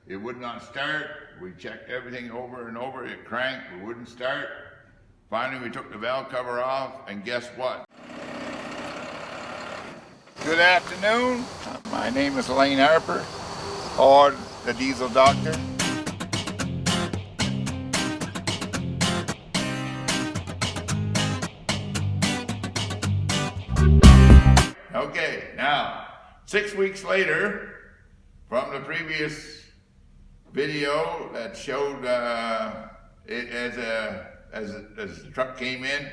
It would not start. We checked everything over and over. It cranked. It wouldn't start. Finally, we took the valve cover off, and guess what? Good afternoon. My name is Elaine Harper, or the Diesel Doctor. Okay, now, 6 weeks later, from the previous video that showed it as the truck came in,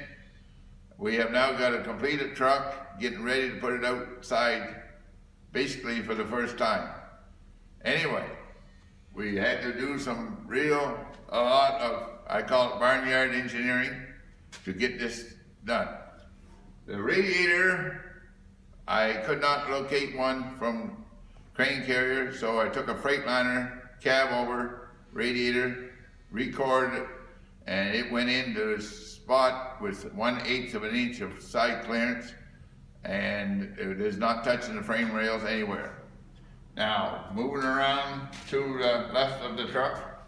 we have now got a completed truck, getting ready to put it outside, basically for the first time. Anyway, we had to do a lot of, I call it barnyard engineering, to get this done. The radiator, I could not locate one from crane carrier, so I took a Freightliner cab over radiator, recorded it, and it went into a spot with 1/8 of an inch of side clearance, and it is not touching the frame rails anywhere. Now, moving around to the left of the truck,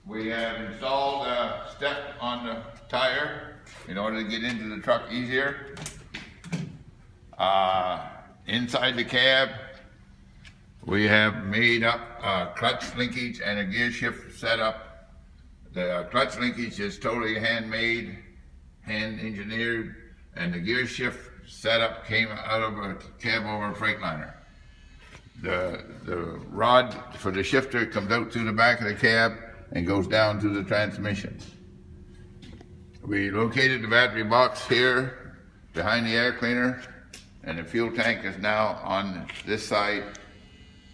we have installed a step on the tire in order to get into the truck easier. Inside the cab, we have made up a clutch linkage and a gear shift setup. The clutch linkage is totally handmade, hand engineered, and the gear shift setup came out of a cab over a Freightliner. The rod for the shifter comes out through the back of the cab and goes down to the transmission. We located the battery box here behind the air cleaner, and the fuel tank is now on this side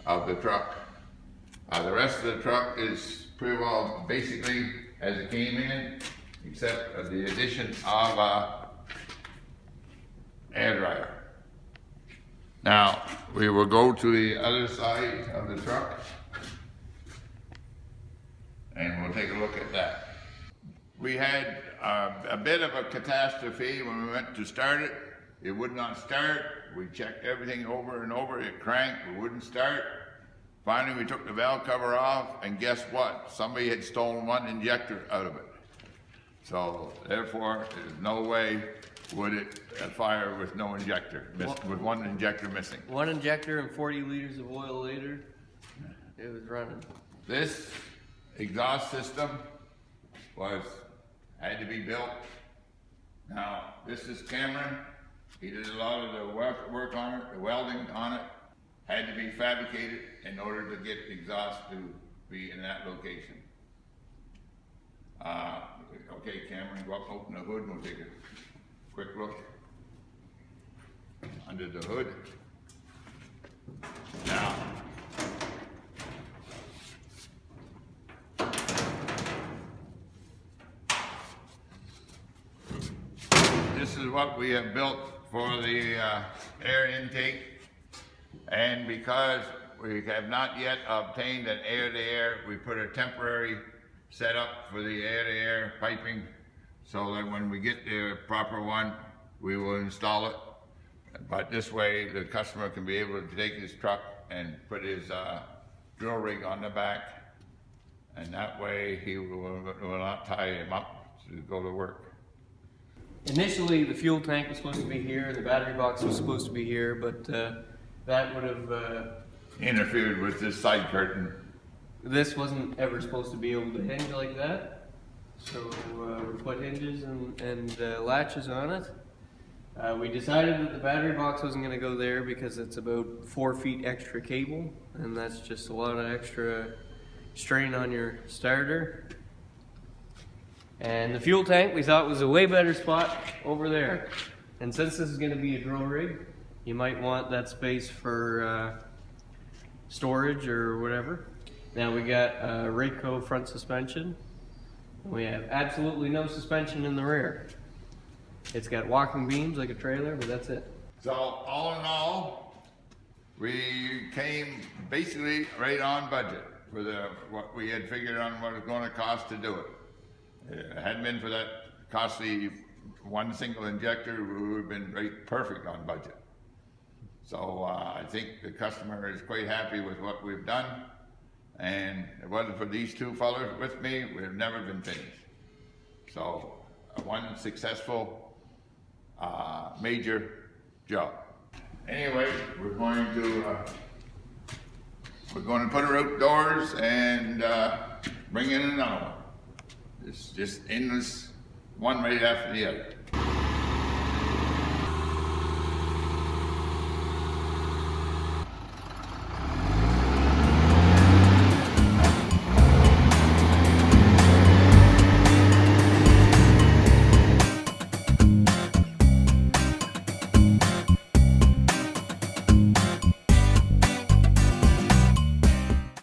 of the truck. The rest of the truck is pretty well basically as it came in, except the addition of air dryer. Now, we will go to the other side of the truck, and we'll take a look at that. We had a bit of a catastrophe when we went to start it. It would not start. We checked everything over and over. It cranked. It wouldn't start. Finally, we took the valve cover off, and guess what? Somebody had stolen one injector out of it. So, therefore, there's no way would it fire with no injector, with one injector missing. One injector and 40 liters of oil later, it was running. This exhaust system had to be built. Now, this is Cameron. He did a lot of the work on it, the welding on it. Had to be fabricated in order to get exhaust to be in that location. Okay, Cameron, go up, open the hood, and we'll take a quick look under the hood. Now, this is what we have built for the air intake, and because we have not yet obtained an air-to-air, we put a temporary setup for the air-to-air piping, so that when we get the proper one, we will install it. But this way, the customer can be able to take his truck and put his drill rig on the back, and that way he will not tie him up to go to work. Initially, the fuel tank was supposed to be here, the battery box was supposed to be here, but that would have interfered with this side curtain. This wasn't ever supposed to be able to hinge like that, so we put hinges and latches on it. We decided that the battery box wasn't going to go there because it's about 4 feet extra cable, and that's just a lot of extra strain on your starter. And the fuel tank we thought was a way better spot over there. And since this is going to be a drill rig, you might want that space for storage or whatever. Now we got a Rayco front suspension. We have absolutely no suspension in the rear. It's got walking beams like a trailer, but that's it. So all in all, we came basically right on budget for what we had figured on what it was going to cost to do it. It hadn't been for that costly one single injector, we would have been right perfect on budget. So I think the customer is quite happy with what we've done. And if it wasn't for these two fellows with me, we'd have never been finished. So one successful major job. Anyway, we're going to put her outdoors and bring in another one. It's just endless, one right after the other.